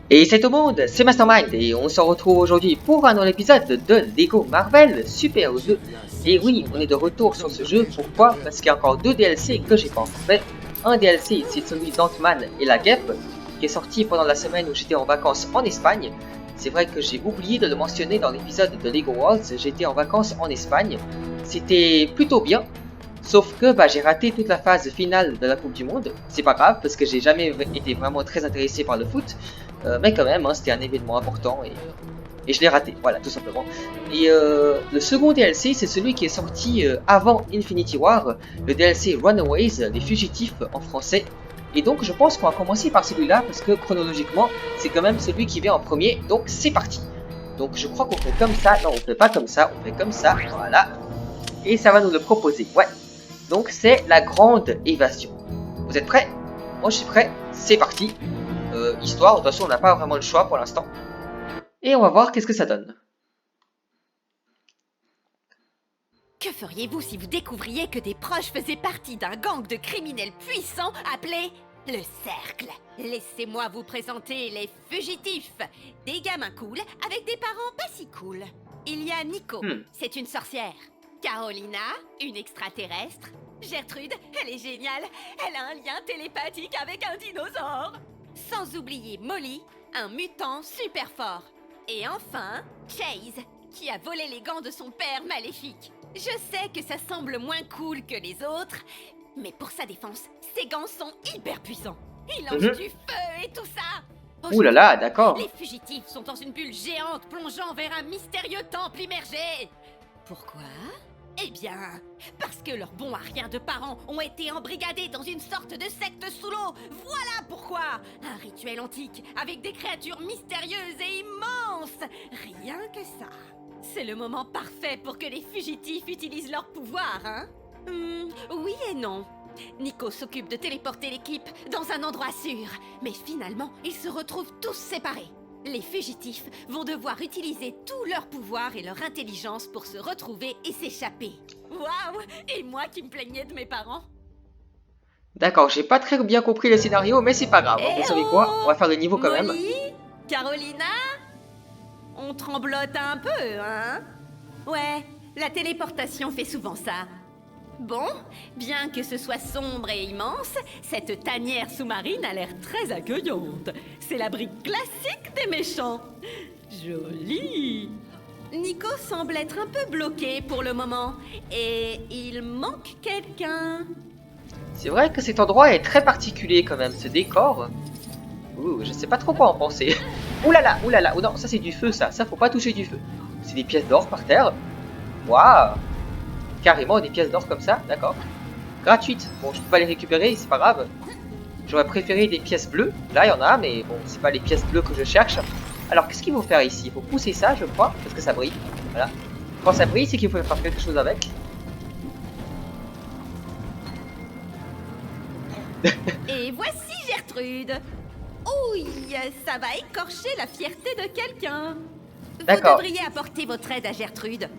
Et c'est au monde, c'est Mastermind et on se retrouve aujourd'hui pour un nouvel épisode de Lego Marvel Super Heroes 2. Et oui, on est de retour sur ce jeu, pourquoi? Parce qu'il y a encore deux DLC que j'ai pas encore fait. Un DLC, c'est celui d'Ant-Man et la Guêpe, qui est sorti pendant la semaine où j'étais en vacances en Espagne. C'est vrai que j'ai oublié de le mentionner dans l'épisode de Lego Worlds, j'étais en vacances en Espagne. C'était plutôt bien. Sauf que j'ai raté toute la phase finale de la Coupe du Monde. C'est pas grave parce que j'ai jamais été vraiment très intéressé par le foot. Mais quand même, hein, c'était un événement important et je l'ai raté, voilà, tout simplement. Et le second DLC, c'est celui qui est sorti avant Infinity War, le DLC Runaways, les fugitifs en français. Et donc je pense qu'on va commencer par celui-là parce que chronologiquement, c'est quand même celui qui vient en premier, donc c'est parti. Donc je crois qu'on fait comme ça, non on fait pas comme ça, on fait comme ça, voilà. Et ça va nous le proposer, ouais. Donc c'est la grande évasion. Vous êtes prêts? Moi je suis prêt, c'est parti. Histoire, de toute façon on n'a pas vraiment le choix pour l'instant. Et on va voir qu'est-ce que ça donne. Que feriez-vous si vous découvriez que des proches faisaient partie d'un gang de criminels puissants appelé le Cercle? Laissez-moi vous présenter les fugitifs. Des gamins cool avec des parents pas si cool. Il y a Nico, c'est une sorcière. Carolina, une extraterrestre. Gertrude, elle est géniale. Elle a un lien télépathique avec un dinosaure. Sans oublier Molly, un mutant super fort. Et enfin, Chase, qui a volé les gants de son père maléfique. Je sais que ça semble moins cool que les autres, mais pour sa défense, ces gants sont hyper puissants. Ils lancent du feu et tout ça. Ouh là là, d'accord. Les fugitifs sont dans une bulle géante plongeant vers un mystérieux temple immergé. Pourquoi? Eh bien, parce que leurs bons à rien de parents ont été embrigadés dans une sorte de secte sous l'eau. Voilà pourquoi. Un rituel antique avec des créatures mystérieuses et immenses. Rien que ça. C'est le moment parfait pour que les fugitifs utilisent leur pouvoir, hein? Oui et non. Nico s'occupe de téléporter l'équipe dans un endroit sûr. Mais finalement, ils se retrouvent tous séparés. Les fugitifs vont devoir utiliser tout leur pouvoir et leur intelligence pour se retrouver et s'échapper. Waouh! Et moi qui me plaignais de mes parents? D'accord, j'ai pas très bien compris le scénario, mais c'est pas grave. Vous savez quoi? On va faire le niveau quand même. Molly? Carolina? On tremblote un peu, hein? Ouais, la téléportation fait souvent ça. Bon, bien que ce soit sombre et immense, cette tanière sous-marine a l'air très accueillante. C'est l'abri classique des méchants. Joli. Nico semble être un peu bloqué pour le moment, et il manque quelqu'un. C'est vrai que cet endroit est très particulier quand même, ce décor. Ouh, je sais pas trop quoi en penser. Ouh là là, ouh là là, oh non, ça c'est du feu ça faut pas toucher du feu. C'est des pièces d'or par terre. Waouh. Carrément des pièces d'or comme ça, d'accord. Gratuites. Bon, je peux pas les récupérer, c'est pas grave. J'aurais préféré des pièces bleues. Là, il y en a, mais bon, c'est pas les pièces bleues que je cherche. Alors, qu'est-ce qu'il faut faire ici? Il faut pousser ça, je crois, parce que ça brille. Voilà. Quand ça brille, c'est qu'il faut faire quelque chose avec. Et voici Gertrude. Oui, ça va écorcher la fierté de quelqu'un. Vous devriez apporter votre aide à Gertrude.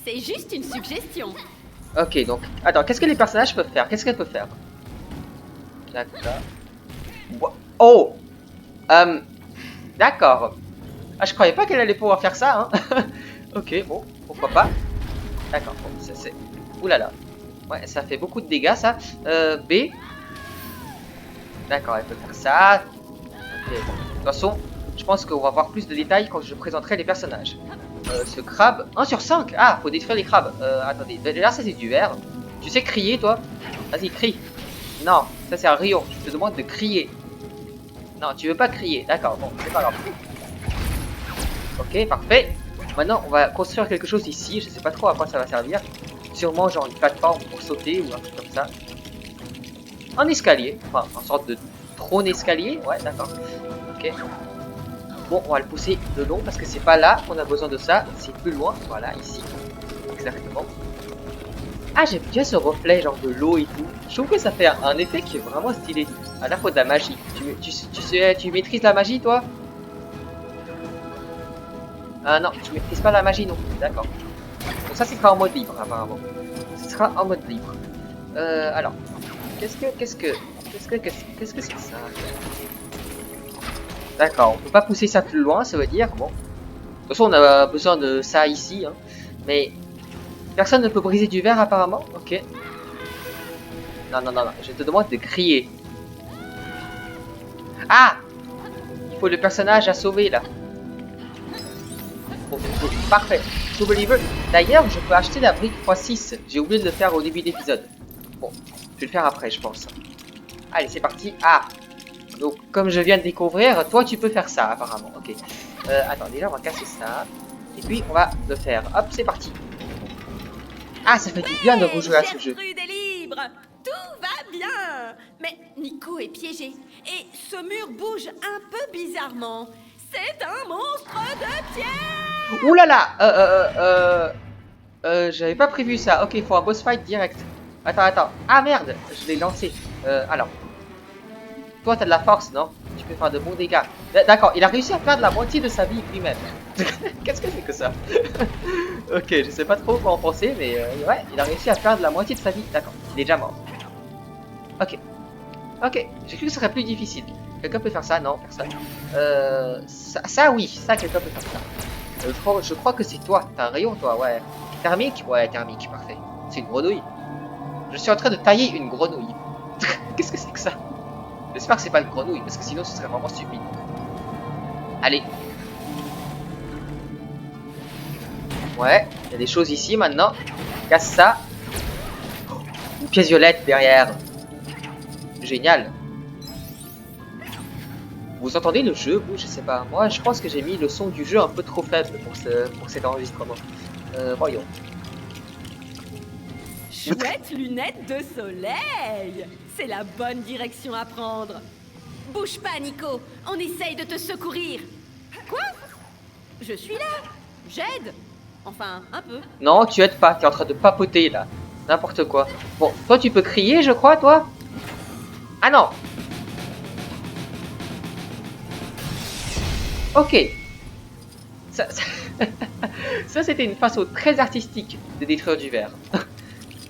C'est juste une suggestion. Ok, donc, attends, qu'est-ce que les personnages peuvent faire? Qu'est-ce qu'elles peuvent faire? D'accord. Oh! D'accord. Ah, je croyais pas qu'elle allait pouvoir faire ça, hein. Ok, bon, pourquoi pas. D'accord, bon, c'est... Ouh là là. Ouais, ça fait beaucoup de dégâts, ça. B. D'accord, elle peut faire ça. Ok, bon. De toute façon, je pense qu'on va voir plus de détails quand je présenterai les personnages. Ce crabe, 1 sur 5. Ah, faut détruire les crabes. Attendez, déjà ça c'est du verre. Tu sais crier toi? Vas-y, crie. Non, ça c'est un rayon. Je te demande de crier. Non, tu veux pas crier. D'accord, bon, c'est pas grave. Ok, parfait. Maintenant, on va construire quelque chose ici. Je sais pas trop à quoi ça va servir. Sûrement genre une plateforme pour sauter ou un truc comme ça. Un escalier. Enfin, une sorte de trône escalier. Ouais, d'accord. Ok. Bon, on va le pousser de long parce que c'est pas là qu'on a besoin de ça, c'est plus loin, voilà, ici. Exactement. Ah, j'aime bien ce reflet, genre de l'eau et tout. Je trouve que ça fait un effet qui est vraiment stylé. À la fois de la magie. Tu maîtrises la magie, toi? Ah non, tu maîtrises pas la magie non plus, d'accord. Donc ça, c'est pas en mode libre, apparemment. Ce sera en mode libre. Alors, qu'est-ce que c'est ça? D'accord, on peut pas pousser ça plus loin, ça veut dire. Bon. De toute façon, on a besoin de ça ici. Hein. Mais personne ne peut briser du verre apparemment. Ok. Non, non, non, non. Je te demande de crier. Ah! Il faut le personnage à sauver là. Bon, parfait. True Believer. D'ailleurs, je peux acheter la brique x6. J'ai oublié de le faire au début de l'épisode. Bon, je vais le faire après, je pense. Allez, c'est parti. Ah! Donc, comme je viens de découvrir, toi, tu peux faire ça, apparemment. Ok. Attends, déjà, on va casser ça. Et puis, on va le faire. Hop, c'est parti. Ah, ça fait du bien de rejouer à ce jeu. Gertrude est libre. Tout va bien. Mais Nico est piégé. Et ce mur bouge un peu bizarrement. C'est un monstre de pierre. Ouh là là. J'avais pas prévu ça. Ok, il faut un boss fight direct. Attends. Ah, merde. Je l'ai lancé. Alors. Toi, t'as de la force, non? Tu peux faire de bons dégâts. D'accord, il a réussi à perdre la moitié de sa vie lui-même. Qu'est-ce que c'est que ça? Ok, je sais pas trop quoi en penser, mais ouais, il a réussi à perdre la moitié de sa vie. D'accord, il est déjà mort. Ok. Ok, j'ai cru que ce serait plus difficile. Quelqu'un peut faire ça? Non, personne. Ça oui, ça, quelqu'un peut faire ça. Je crois que c'est toi. T'as un rayon, toi, ouais. Thermique? Ouais, thermique, parfait. C'est une grenouille. Je suis en train de tailler une grenouille. Qu'est-ce que c'est que ça? J'espère que c'est pas une grenouille, parce que sinon ce serait vraiment stupide. Allez. Ouais, il y a des choses ici maintenant. Casse ça. Oh, une pièce violette derrière. Génial. Vous entendez le jeu, vous? Je sais pas. Moi, je pense que j'ai mis le son du jeu un peu trop faible pour cet enregistrement. Voyons. Chouette lunettes de soleil. C'est la bonne direction à prendre. Bouge pas, Nico. On essaye de te secourir. Quoi? Je suis là. J'aide. Enfin, un peu. Non, tu aides pas. T'es en train de papoter, là. N'importe quoi. Bon, toi, tu peux crier, je crois, toi? Ah non. Ok. Ça c'était une façon très artistique de détruire du verre.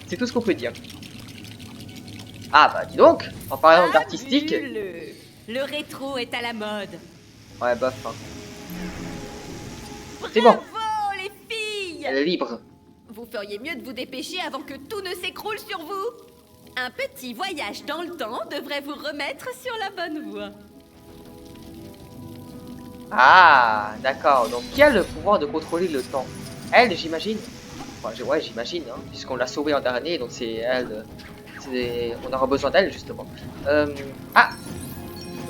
C'est tout ce qu'on peut dire. Ah bah dis donc, en parlant d'artistique... Le rétro est à la mode. Ouais, bof. Hein. C'est bon. Bravo, les filles. Elle est libre. Vous feriez mieux de vous dépêcher avant que tout ne s'écroule sur vous. Un petit voyage dans le temps devrait vous remettre sur la bonne voie. Ah, d'accord. Donc qui a le pouvoir de contrôler le temps? Elle, j'imagine. Ouais, j'imagine, hein, puisqu'on l'a sauvée en dernier, donc c'est elle... On aura besoin d'elle, justement. Ah!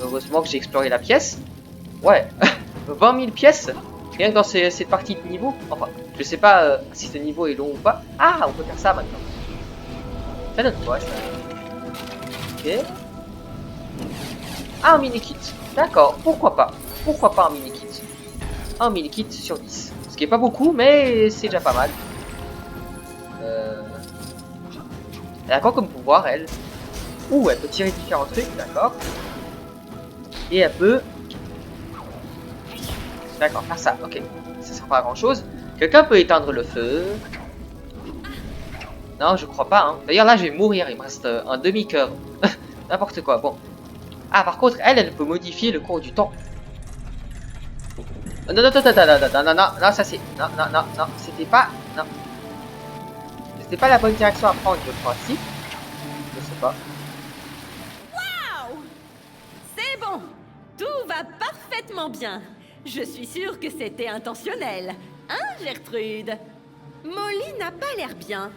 Heureusement que j'ai exploré la pièce. Ouais, 20 000 pièces. Rien que dans cette partie de niveau. Enfin, je sais pas si ce niveau est long ou pas. Ah, on peut faire ça maintenant. Ça donne quoi, ça? Ok. Ah, un mini-kit. D'accord, pourquoi pas? Pourquoi pas un mini-kit? Un mini-kit sur 10. Ce qui est pas beaucoup, mais c'est déjà pas mal. Elle a quoi comme pouvoir, elle? Ouh, elle peut tirer différents trucs, d'accord. Et elle peut... D'accord, faire ça, ok. Ça sert pas à grand chose. Quelqu'un peut éteindre le feu. Non, je crois pas, hein. D'ailleurs, là, je vais mourir, il me reste un demi-cœur. N'importe quoi, bon. Ah, par contre, elle peut modifier le cours du temps. Non, non, ça c'est... Non, c'était pas... Non. C'était pas la bonne direction à prendre, je crois. Si? Je sais pas. Waouh! C'est bon! Tout va parfaitement bien. Je suis sûre que c'était intentionnel. Hein, Gertrude? Molly n'a pas l'air bien.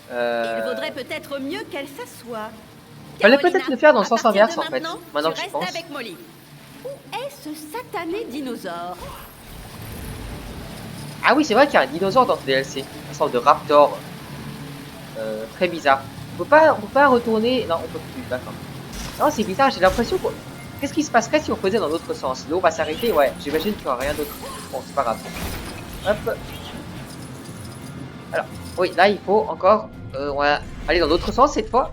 Il vaudrait peut-être mieux qu'elle s'assoie. Fallait peut-être le faire dans le sens inverse, en fait. Maintenant que je pense. Avec Molly. Où est ce satané dinosaure? Ah oui, c'est vrai qu'il y a un dinosaure dans ce DLC. Une sorte de raptor. Très bizarre. On peut pas retourner... Non, on peut plus, d'accord. Non, c'est bizarre, j'ai l'impression que... Qu'est-ce qui se passerait si on faisait dans l'autre sens? L'eau va s'arrêter? Ouais, j'imagine qu'il n'y aura rien d'autre. Bon, c'est pas grave. Hop. Alors, oui, là, il faut encore... on va aller dans l'autre sens, cette fois.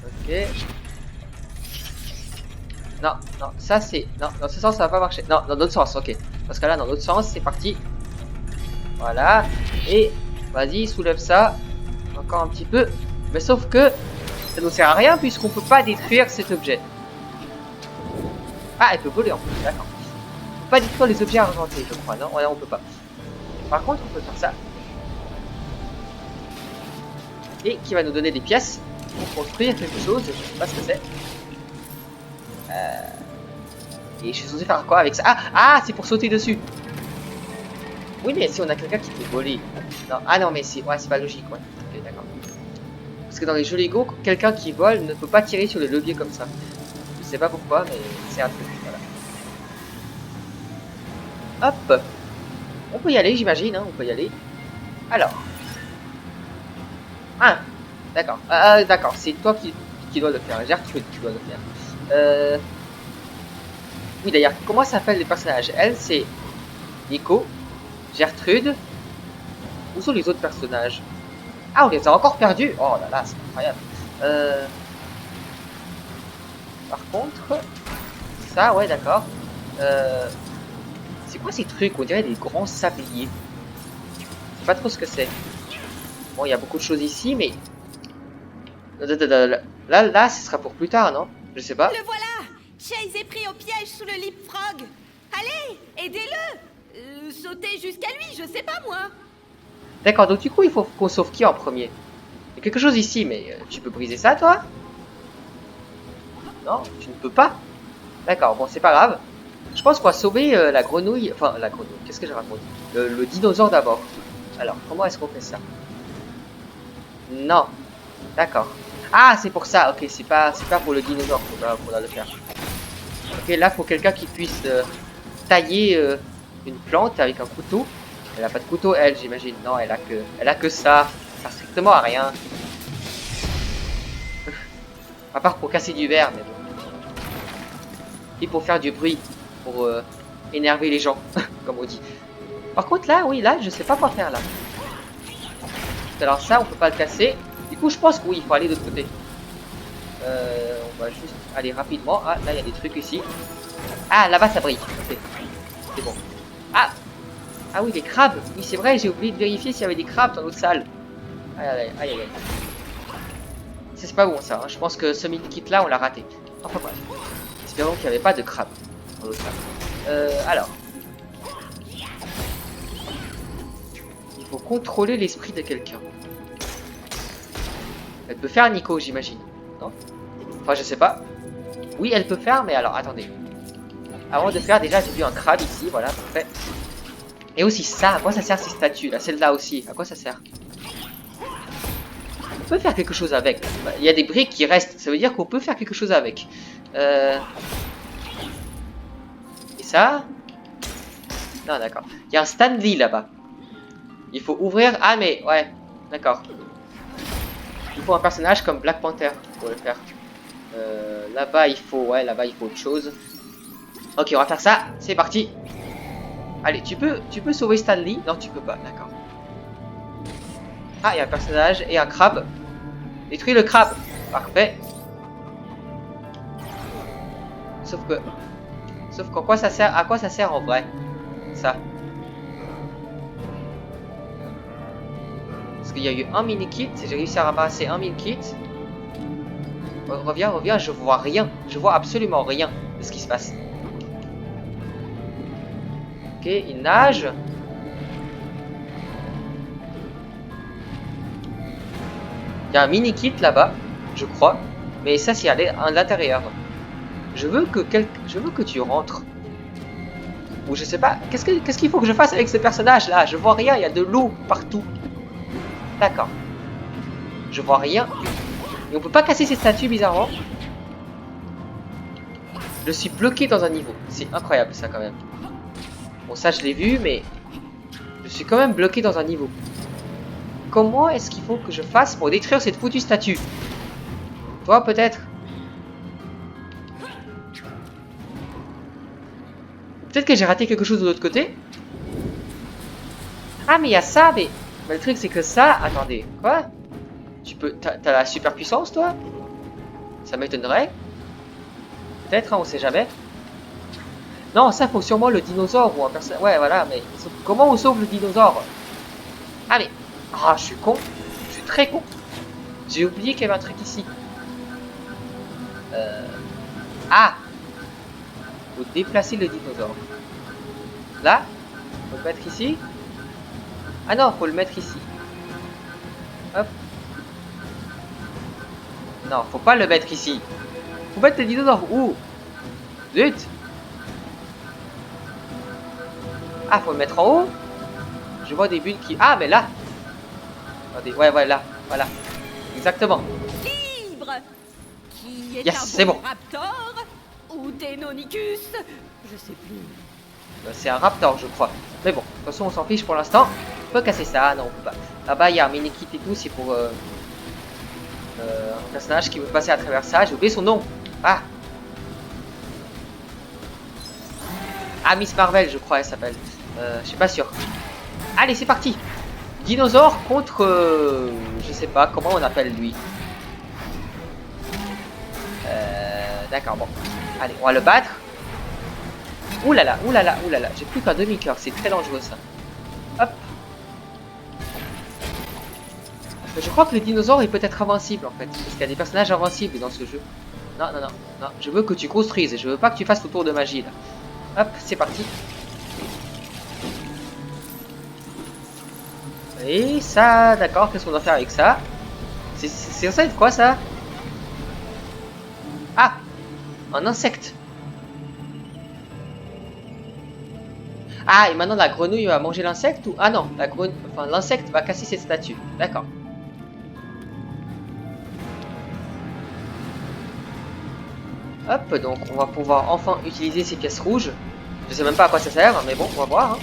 Ok. Non, ça c'est... Non, dans ce sens, ça va pas marcher. Non, dans l'autre sens, ok. Parce que là, dans l'autre sens, c'est parti. Voilà. Et vas-y, soulève ça. Encore un petit peu. Mais sauf que ça ne nous sert à rien puisqu'on peut pas détruire cet objet. Ah, elle peut voler en plus, d'accord. On peut pas détruire les objets argentés, je crois, non? Ouais, on peut pas. Par contre, on peut faire ça. Et qui va nous donner des pièces pour construire quelque chose, je sais pas ce que c'est. Et je suis censé faire quoi avec ça? Ah, c'est pour sauter dessus. Oui, mais si on a quelqu'un qui peut voler. Non, ah non, mais c'est pas logique, ouais. Ok, d'accord. Parce que dans les jeux Lego, quelqu'un qui vole ne peut pas tirer sur le levier comme ça. Je sais pas pourquoi, mais c'est un truc, voilà. Hop. On peut y aller, j'imagine, hein, on peut y aller. Alors. Ah, d'accord. D'accord, c'est toi qui dois le faire. Gertrude qui doit le faire. Oui, d'ailleurs, comment s'appellent les personnages? Elle, c'est Nico, Gertrude. Où sont les autres personnages? Ah, on les a encore perdus. Oh là là, c'est incroyable. Par contre, ça, ouais, d'accord. C'est quoi ces trucs? On dirait des grands sabliers. Je sais pas trop ce que c'est. Bon, il y a beaucoup de choses ici, mais... Là, ce sera pour plus tard, non? Je sais pas. Le voilà! Chase est pris au piège sous le Leapfrog. Allez, aidez-le! Sautez jusqu'à lui, je sais pas moi. D'accord, donc du coup, il faut qu'on sauve qui en premier? Il y a quelque chose ici, mais tu peux briser ça, toi? Non, tu ne peux pas. D'accord, bon, c'est pas grave. Je pense qu'on va sauver la grenouille. Enfin, la grenouille, qu'est-ce que je raconte? Le dinosaure d'abord. Alors, comment est-ce qu'on fait ça? Non. D'accord. Ah, c'est pour ça. Ok, c'est pas pour le dinosaure qu'on va le faire. Ok, là, il faut quelqu'un qui puisse tailler une plante avec un couteau. Elle a pas de couteau, elle, j'imagine. Non, elle a que ça. Ça sert strictement à rien. À part pour casser du verre, mais bon. Et pour faire du bruit. Pour énerver les gens, comme on dit. Par contre, là, oui, là, je sais pas quoi faire, là. Alors ça, on peut pas le casser. Du coup, je pense que oui, il faut aller de l'autre côté. On va juste aller rapidement. Ah, là, il y a des trucs ici. Ah, là-bas, ça brille. Ok. C'est bon. Ah! Ah oui, les crabes. Oui, c'est vrai, j'ai oublié de vérifier s'il y avait des crabes dans l'autre salle. Aïe, aïe, aïe, aïe. C'est pas bon, ça. Hein. Je pense que ce mini-kit-là, on l'a raté. Enfin, bref. Espérons qu'il n'y avait pas de crabes dans l'autre salle. Alors. Il faut contrôler l'esprit de quelqu'un. Elle peut faire Nico, j'imagine. Non? Enfin, je sais pas. Oui, elle peut faire, mais alors, attendez. Avant de faire, déjà, j'ai vu un crabe ici. Voilà, parfait. Et aussi ça, à quoi ça sert ces statues là? Celle-là aussi, à quoi ça sert? On peut faire quelque chose avec. Il y a des briques qui restent, ça veut dire qu'on peut faire quelque chose avec. Et ça? Non, d'accord. Il y a un Stanley là-bas. Il faut ouvrir... Ah, mais... Ouais, d'accord. Il faut un personnage comme Black Panther pour le faire. Là-bas, il faut... Ouais, là-bas, il faut autre chose. Ok, on va faire ça. C'est parti. Allez, tu peux sauver Stanley? Non, tu peux pas, d'accord. Ah, il y a un personnage et un crabe. Détruis le crabe. Parfait. Sauf qu'en quoi ça sert? À quoi ça sert en vrai? Ça. Parce qu'il y a eu un mini-kit. J'ai réussi à ramasser un mini-kit. Reviens, reviens, je vois rien. Je vois absolument rien de ce qui se passe. Ok, il nage. Il y a un mini-kit là-bas, je crois. Mais ça, c'est à l'intérieur. Je veux que tu rentres. Ou je sais pas. Qu'est-ce qu'il faut que je fasse avec ce personnage-là? Je vois rien, il y a de l'eau partout. D'accord. Je vois rien. Et on peut pas casser ces statues, bizarrement. Je suis bloqué dans un niveau. C'est incroyable, ça, quand même. Bon, ça, je l'ai vu, mais... Je suis quand même bloqué dans un niveau. Comment est-ce qu'il faut que je fasse pour détruire cette foutue statue? Toi, peut-être? Peut-être que j'ai raté quelque chose de l'autre côté? Ah, mais il y a ça, mais le truc, c'est que ça... Attendez, quoi? Tu peux... T'as la super puissance, toi? Ça m'étonnerait. Peut-être, hein, on sait jamais. Non, ça, faut sûrement le dinosaure ou un personnage... Ouais, voilà, mais... Comment on sauve le dinosaure? Ah, mais... Ah, je suis con. Je suis très con. J'ai oublié qu'il y avait un truc ici. Ah! faut déplacer le dinosaure. Là, faut le mettre ici. Ah non, faut le mettre ici. Hop. Non, faut pas le mettre ici. Faut mettre le dinosaure où? Zut. Ah, faut le mettre en haut. Je vois des bulles qui... Ah, mais là. Attendez, ouais, là. Voilà. Exactement. Libre. Qui est Yes, un c'est bon. raptor ou Deinonychus? Je sais plus. C'est un raptor, je crois. Mais bon, de toute façon, on s'en fiche pour l'instant. On peut casser ça. Non, on peut pas. Là-bas, il y a un mini-kit et tout. C'est pour un personnage qui veut passer à travers ça. J'ai oublié son nom. Ah. Ah, Miss Marvel, je crois, elle s'appelle. Je suis pas sûr. Allez, c'est parti. Dinosaure contre... je sais pas, comment on appelle lui. D'accord, bon. Allez, on va le battre. Oulala, oulala, oulala. J'ai plus qu'un demi-cœur, c'est très dangereux ça. Hop. Je crois que le dinosaure est peut-être invincible en fait. Parce qu'il y a des personnages invincibles dans ce jeu. Non, non, non, non. Je veux que tu construises. Je veux pas que tu fasses le tour de magie là. Hop, c'est parti. Et ça, d'accord, qu'est-ce qu'on doit faire avec ça? C'est ça, quoi ça? Ah, un insecte. Ah, et maintenant la grenouille va manger l'insecte ou... Ah non, enfin, l'insecte va casser cette statue. D'accord. Hop, donc on va pouvoir enfin utiliser ces pièces rouges. Je sais même pas à quoi ça sert, mais bon, on va voir. Hein.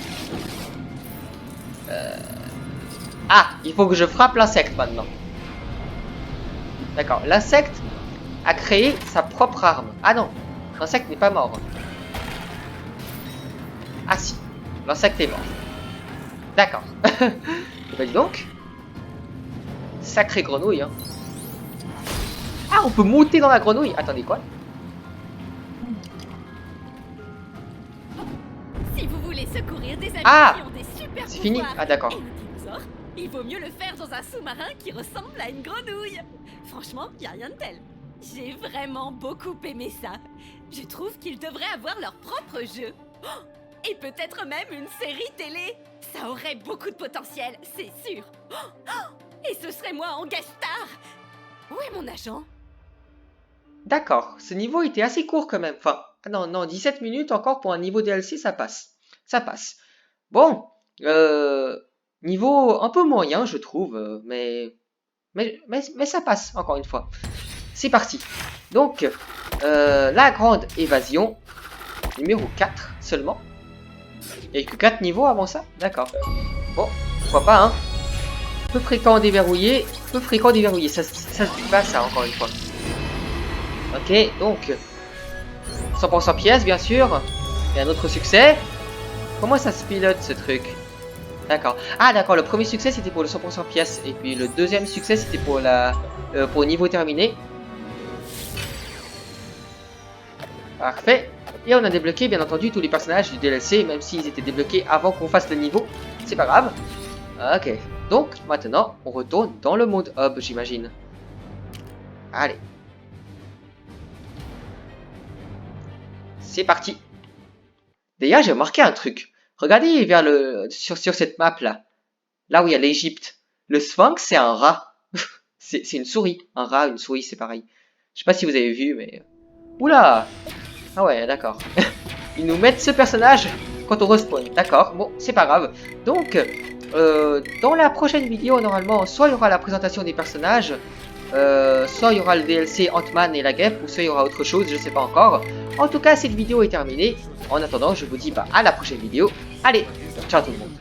Ah, il faut que je frappe l'insecte maintenant. D'accord, l'insecte a créé sa propre arme. Ah non, l'insecte n'est pas mort. Ah si, l'insecte est mort. D'accord. Bah dis donc. Sacrée grenouille. Hein. Ah, on peut monter dans la grenouille. Attendez, quoi? Si vous voulez secourir des amis qui ont des super c'est fini. Ah d'accord. Il vaut mieux le faire dans un sous-marin qui ressemble à une grenouille. Franchement, y a rien de tel. J'ai vraiment beaucoup aimé ça. Je trouve qu'ils devraient avoir leur propre jeu. Oh, et peut-être même une série télé. Ça aurait beaucoup de potentiel, c'est sûr. Et ce serait moi en guest star. Où est mon agent? D'accord, ce niveau était assez court quand même. Enfin, non, non, 17 minutes encore pour un niveau DLC, ça passe. Ça passe. Bon, niveau un peu moyen, je trouve, mais ça passe, encore une fois. C'est parti. Donc, la grande évasion, numéro 4 seulement. Il n'y a que 4 niveaux avant ça? D'accord. Bon, pourquoi pas, hein. Peu fréquent déverrouillé, ça se dit pas ça, encore une fois. Ok, donc 100% pièces, bien sûr. Et un autre succès. Comment ça se pilote ce truc? D'accord. Ah d'accord, le premier succès c'était pour le 100% pièces. Et puis le deuxième succès c'était pour pour le niveau terminé. Parfait. Et on a débloqué bien entendu tous les personnages du DLC, même s'ils étaient débloqués avant qu'on fasse le niveau. C'est pas grave. Ok. Donc maintenant on retourne dans le mode hub, j'imagine. Allez. C'est parti. D'ailleurs, j'ai remarqué un truc. Regardez vers sur cette map là. Là où il y a l'Égypte. Le sphinx, c'est un rat. c'est une souris. Un rat, une souris, c'est pareil. Je sais pas si vous avez vu, mais... Oula! Ah ouais, d'accord. Ils nous mettent ce personnage quand on respawn. D'accord, bon, c'est pas grave. Donc, dans la prochaine vidéo, normalement, soit il y aura la présentation des personnages, soit il y aura le DLC Ant-Man et la guêpe, ou soit il y aura autre chose, je sais pas encore. En tout cas, cette vidéo est terminée. En attendant, je vous dis à la prochaine vidéo. Allez, ciao tout le monde.